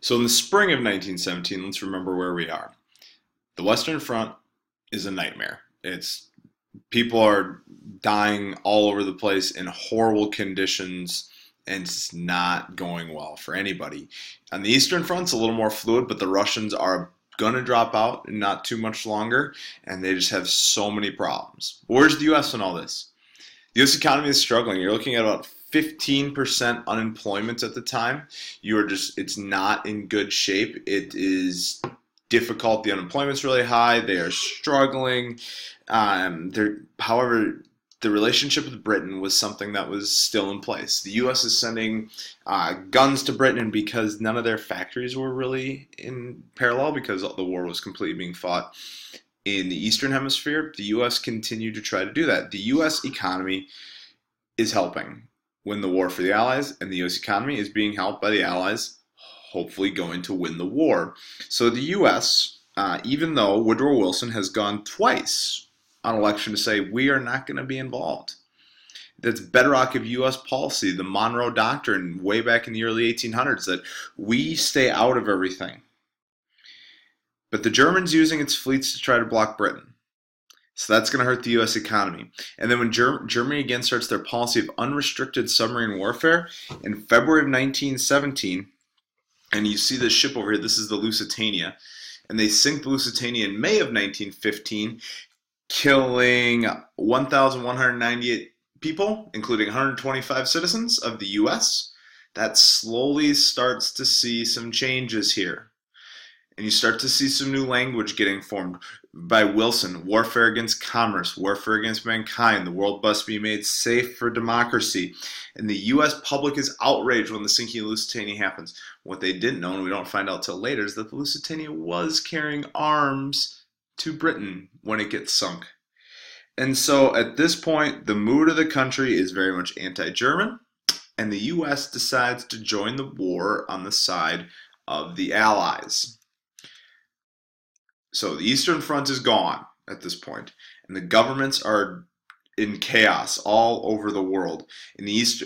So in the spring of 1917, let's remember where we are. The Western Front is a nightmare. It's people are dying all over the place in horrible conditions, and it's not going well for anybody. On the Eastern Front's a little more fluid, but the Russians are going to drop out in not too much longer, and they just have so many problems. Where's the U.S. in all this? The U.S. economy is struggling. You're looking at about 15% unemployment at the time. It's not in good shape. It is difficult. The unemployment's really high. They are struggling. However, the relationship with Britain was something that was still in place. The U.S. is sending guns to Britain because none of their factories were really in parallel because the war was completely being fought in the Eastern Hemisphere. The U.S. continued to try to do that. The U.S. economy is helping win the war for the Allies, and the U.S. economy is being helped by the Allies, hopefully going to win the war. So the U.S., even though Woodrow Wilson has gone twice on election to say we are not going to be involved. That's bedrock of U.S. policy, the Monroe Doctrine, way back in the early 1800s, that we stay out of everything. But the Germans using its fleets to try to block Britain. So that's going to hurt the U.S. economy. And then when Germany again starts their policy of unrestricted submarine warfare in February of 1917, and you see this ship over here, this is the Lusitania, and they sink the Lusitania in May of 1915, killing 1,198 people, including 125 citizens of the U.S. That slowly starts to see some changes here. And you start to see some new language getting formed by Wilson. Warfare against commerce, warfare against mankind. The world must be made safe for democracy. And the U.S. public is outraged when the sinking of the Lusitania happens. What they didn't know, and we don't find out till later, is that the Lusitania was carrying arms to Britain when it gets sunk. And so at this point, the mood of the country is very much anti-German, and the U.S. decides to join the war on the side of the Allies. So the Eastern Front is gone at this point, and the governments are in chaos all over the world. In the East,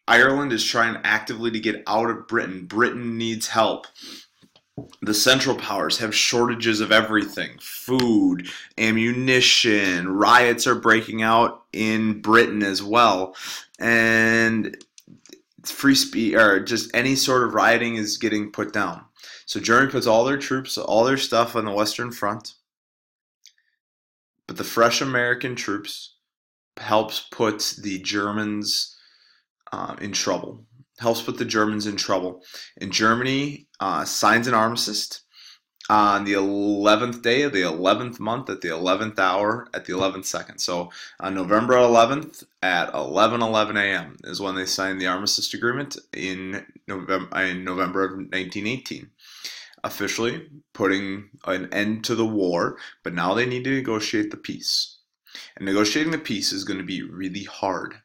Ireland is trying actively to get out of Britain. Britain needs help. The Central Powers have shortages of everything: food, ammunition. Riots are breaking out in Britain as well, and free speech or just any sort of rioting is getting put down. So Germany puts all their troops, all their stuff on the Western Front, but the fresh American troops helps put the Germans in trouble. Helps put the Germans in trouble. And Germany signs an armistice on the 11th day of the 11th month at the 11th hour at the 11th second. So on November 11th at 11:11 a.m. is when they signed the armistice agreement in November of 1918. Officially putting an end to the war, but now they need to negotiate the peace. And negotiating the peace is going to be really hard.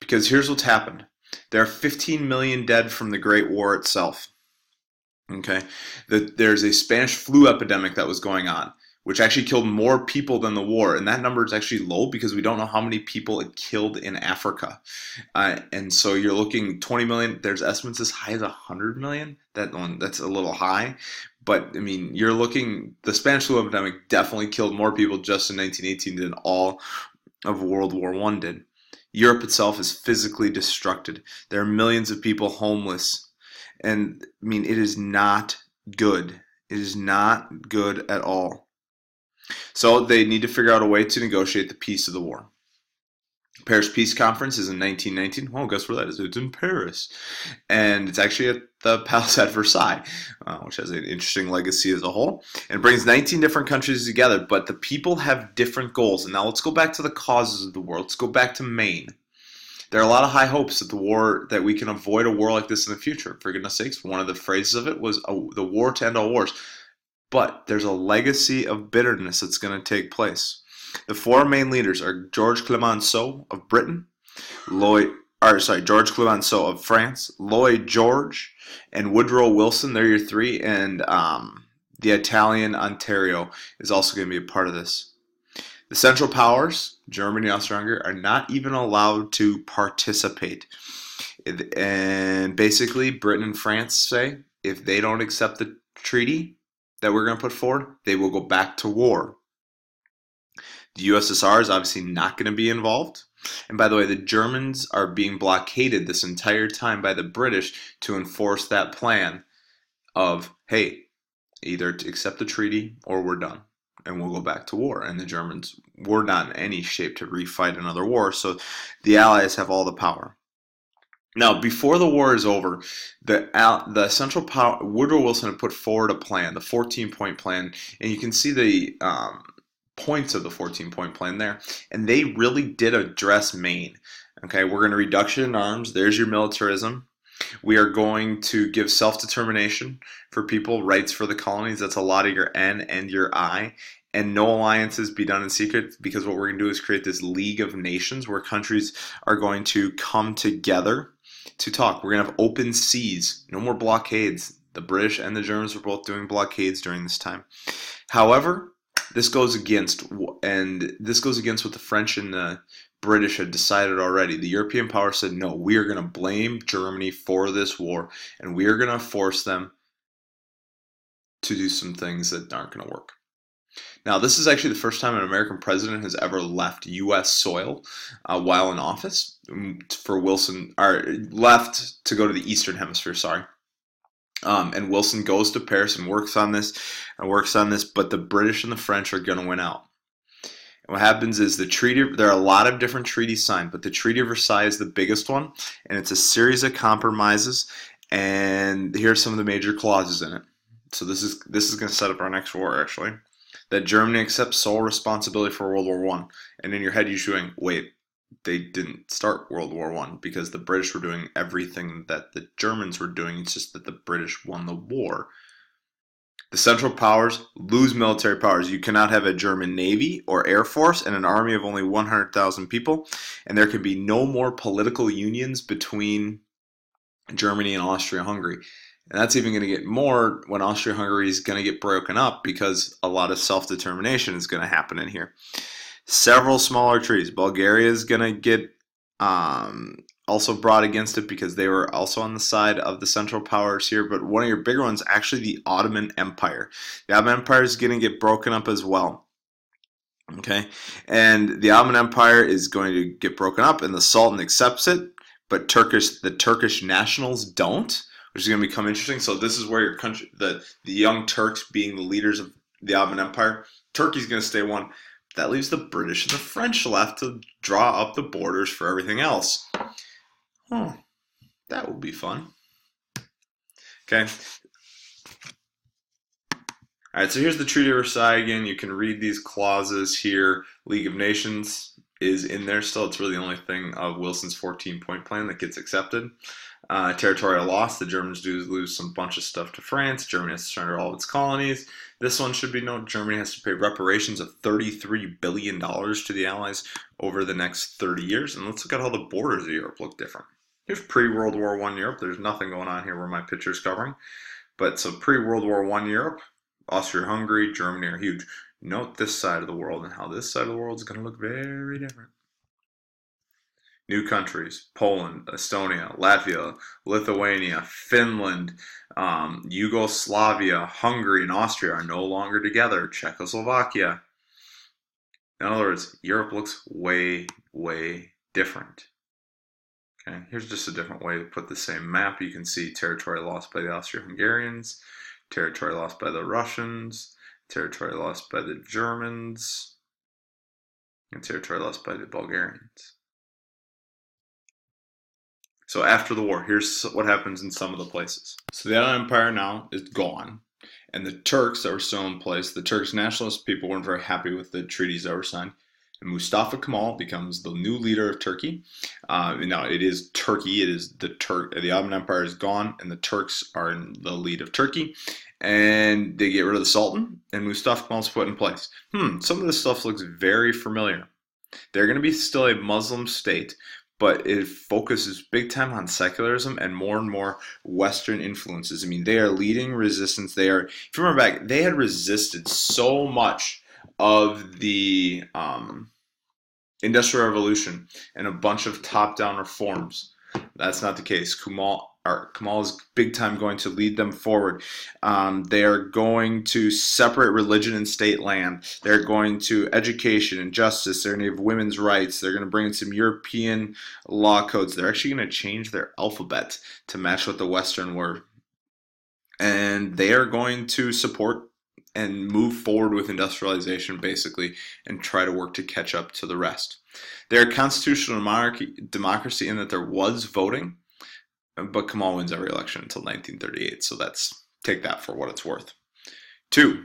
Because here's what's happened. There are 15 million dead from the Great War itself. Okay? There's a Spanish flu epidemic that was going on, which actually killed more people than the war. And that number is actually low because we don't know how many people it killed in Africa. And so you're looking 20 million. There's estimates as high as 100 million. That's a little high. But, I mean, you're looking, the Spanish flu epidemic definitely killed more people just in 1918 than all of World War I did. Europe itself is physically destructed. There are millions of people homeless. And, I mean, it is not good. It is not good at all. So they need to figure out a way to negotiate the peace of the war. Paris Peace Conference is in 1919. Well, guess where that is? It's in Paris. And it's actually at the Palace at Versailles, which has an interesting legacy as a whole. And it brings 19 different countries together, but the people have different goals. And now let's go back to the causes of the war. Let's go back to Maine. There are a lot of high hopes that we can avoid a war like this in the future. For goodness sakes, one of the phrases of it was the war to end all wars. But there's a legacy of bitterness that's going to take place. The four main leaders are Georges Clemenceau of Britain, Georges Clemenceau of France, Lloyd George, and Woodrow Wilson. They're your three, and the Italian Ontario is also going to be a part of this. The Central Powers, Germany and Austria-Hungary, are not even allowed to participate. And basically, Britain and France say, if they don't accept the treaty that we're going to put forward, they will go back to war. The USSR is obviously not going to be involved. And by the way, the Germans are being blockaded this entire time by the British to enforce that plan of, hey, either to accept the treaty or we're done and we'll go back to war. And the Germans were not in any shape to refight another war, so the Allies have all the power. Now, before the war is over, the Central Power, Woodrow Wilson had put forward a plan, the 14-point plan, and you can see the points of the 14-point plan there, and they really did address Maine. Okay, we're going to reduction in arms. There's your militarism. We are going to give self-determination for people, rights for the colonies. That's a lot of your N and your I. And no alliances be done in secret, because what we're going to do is create this League of Nations where countries are going to come together to talk. We're going to have open seas, no more blockades. The British and the Germans were both doing blockades during this time. However, this goes against what the French and the British had decided already. The European powers said, no, we are going to blame Germany for this war, and we are going to force them to do some things that aren't going to work. Now, this is actually the first time an American president has ever left U.S. soil while in office. For Wilson, or left to go to the Eastern Hemisphere, sorry. And Wilson goes to Paris and works on this, but the British and the French are going to win out. And what happens is the treaty, there are a lot of different treaties signed, but the Treaty of Versailles is the biggest one, and it's a series of compromises, and here's some of the major clauses in it. So this is going to set up our next war, actually. That Germany accepts sole responsibility for World War I. And in your head you're going, wait, they didn't start World War I, because the British were doing everything that the Germans were doing. It's just that the British won the war. The Central Powers lose military powers. You cannot have a German Navy or Air Force and an army of only 100,000 people. And there can be no more political unions between Germany and Austria-Hungary. And that's even going to get more when Austria-Hungary is going to get broken up, because a lot of self-determination is going to happen in here. Several smaller treaties. Bulgaria is going to get also brought against it, because they were also on the side of the Central Powers here. But one of your bigger ones, actually the Ottoman Empire. The Ottoman Empire is going to get broken up as well. Okay, and the Ottoman Empire is going to get broken up, and the Sultan accepts it, but the Turkish nationals don't, which is going to become interesting. So this is where your country, the Young Turks being the leaders of the Ottoman Empire, Turkey's going to stay one. That leaves the British and the French left to draw up the borders for everything else. Oh, that will be fun. Okay. All right, so here's the Treaty of Versailles again. You can read these clauses here. League of Nations is in there still. It's really the only thing of Wilson's 14-point plan that gets accepted. Territorial loss. The Germans do lose some bunch of stuff to France. Germany has to surrender all of its colonies. This one should be noted. Germany has to pay reparations of $33 billion to the Allies over the next 30 years. And let's look at how the borders of Europe look different. Here's pre-World War I Europe. There's nothing going on here where my picture's covering. But so pre-World War I Europe, Austria-Hungary, Germany are huge. Note this side of the world and how this side of the world is going to look very different. New countries: Poland, Estonia, Latvia, Lithuania, Finland, Yugoslavia, Hungary, and Austria are no longer together. Czechoslovakia. In other words, Europe looks way, way different. Okay, here's just a different way to put the same map. You can see territory lost by the Austro-Hungarians, territory lost by the Russians, territory lost by the Germans, and territory lost by the Bulgarians. So after the war, here's what happens in some of the places. So the Ottoman Empire now is gone. And the Turks that were still in place, the Turkish nationalist people weren't very happy with the treaties that were signed. And Mustafa Kemal becomes the new leader of Turkey. Now, it is Turkey. It is the Ottoman Empire is gone, and the Turks are in the lead of Turkey. And they get rid of the Sultan, and Mustafa Kemal's put in place. Some of this stuff looks very familiar. They're going to be still a Muslim state, but it focuses big time on secularism and more Western influences. I mean, they are leading resistance. If you remember back, they had resisted so much of the Industrial Revolution and a bunch of top-down reforms. That's not the case. Kamal is big time going to lead them forward. They are going to separate religion and state land. They're going to education and justice. They're going to have women's rights. They're going to bring in some European law codes. They're actually going to change their alphabet to match what the Western were. And they are going to support and move forward with industrialization, basically, and try to work to catch up to the rest. They're a constitutional democracy in that there was voting, but Kamal wins every election until 1938, so take that for what it's worth. 2,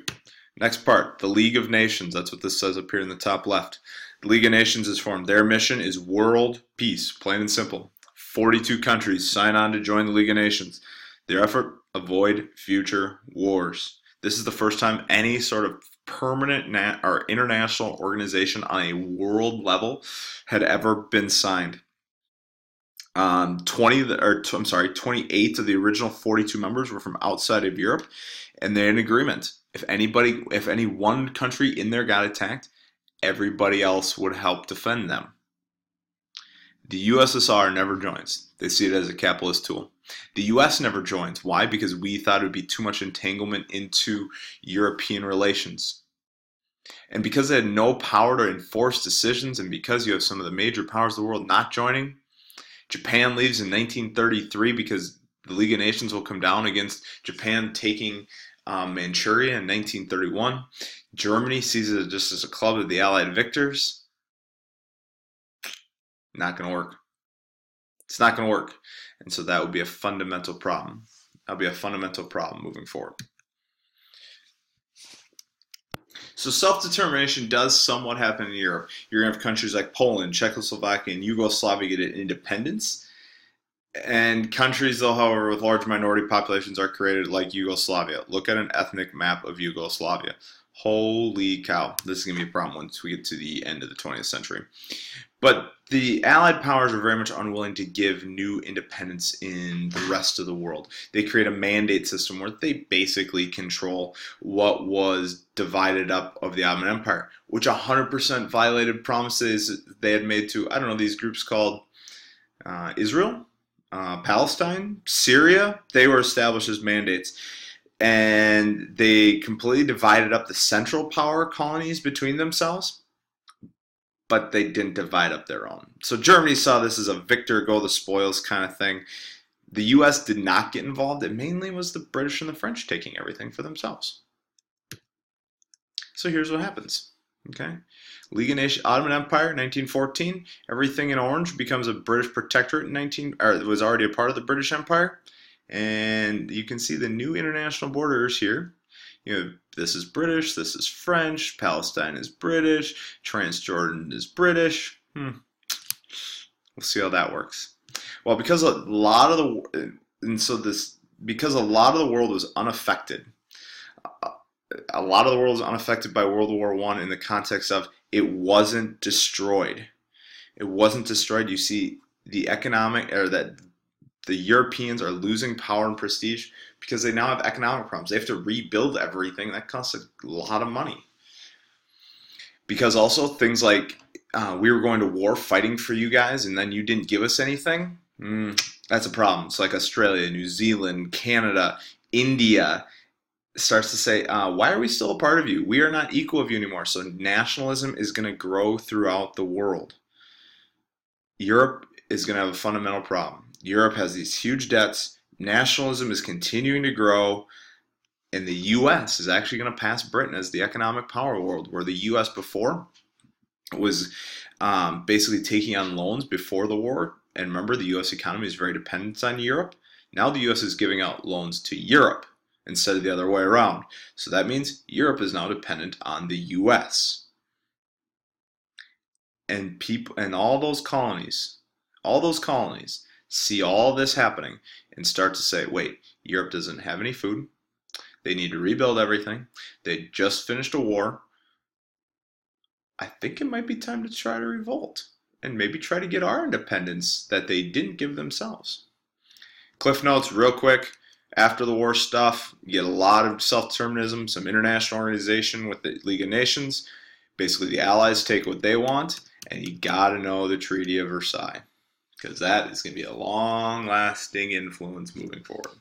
next part, the League of Nations. That's what this says up here in the top left. The League of Nations is formed. Their mission is world peace, plain and simple. 42 countries sign on to join the League of Nations. Their effort, avoid future wars. This is the first time any sort of permanent or international organization on a world level had ever been signed. 28 of the original 42 members were from outside of Europe, and they're in agreement. If any one country in there got attacked, everybody else would help defend them. The USSR never joins. They see it as a capitalist tool. The US never joins. Why? Because we thought it would be too much entanglement into European relations. And because they had no power to enforce decisions, and because you have some of the major powers of the world not joining, Japan leaves in 1933 because the League of Nations will come down against Japan taking Manchuria in 1931. Germany sees it just as a club of the Allied victors. Not going to work. It's not going to work. And so that would be a fundamental problem. That'll be a fundamental problem moving forward. So self-determination does somewhat happen in Europe. You're going to have countries like Poland, Czechoslovakia, and Yugoslavia get independence. And countries, though, however, with large minority populations are created like Yugoslavia. Look at an ethnic map of Yugoslavia. Holy cow. This is going to be a problem once we get to the end of the 20th century. But the Allied powers are very much unwilling to give new independence in the rest of the world. They create a mandate system where they basically control what was divided up of the Ottoman Empire, which 100% violated promises they had made to, these groups called Israel, Palestine, Syria. They were established as mandates. And they completely divided up the Central Power colonies between themselves, but they didn't divide up their own. So Germany saw this as a victor go the spoils kind of thing. The US did not get involved. It mainly was the British and the French taking everything for themselves. So here's what happens. Okay, League of Nations, Ottoman Empire, 1914. Everything in orange becomes a British protectorate in it was already a part of the British Empire. And you can see the new international borders here. This is British, this is French, Palestine is British, Transjordan is British. We'll see how that works. Well, because a lot of the world was unaffected. A lot of the world was unaffected by World War I in the context of it wasn't destroyed. It wasn't destroyed. You see the the Europeans are losing power and prestige because they now have economic problems. They have to rebuild everything. That costs a lot of money. Because also things like we were going to war fighting for you guys and then you didn't give us anything. That's a problem. It's like Australia, New Zealand, Canada, India starts to say, why are we still a part of you? We are not equal of you anymore. So nationalism is going to grow throughout the world. Europe is going to have a fundamental problem. Europe has these huge debts. Nationalism is continuing to grow. And the U.S. is actually going to pass Britain as the economic power of the world, where the U.S. before was basically taking on loans before the war. And remember, the U.S. economy is very dependent on Europe. Now the U.S. is giving out loans to Europe instead of the other way around. So that means Europe is now dependent on the U.S. And all those colonies see all this happening and start to say, wait, Europe doesn't have any food. They need to rebuild everything. They just finished a war. I think it might be time to try to revolt and maybe try to get our independence that they didn't give themselves. Cliff notes real quick. After the war stuff, you get a lot of self-determinism, some international organization with the League of Nations. Basically, the Allies take what they want, and you got to know the Treaty of Versailles. because that is going to be a long-lasting influence moving forward.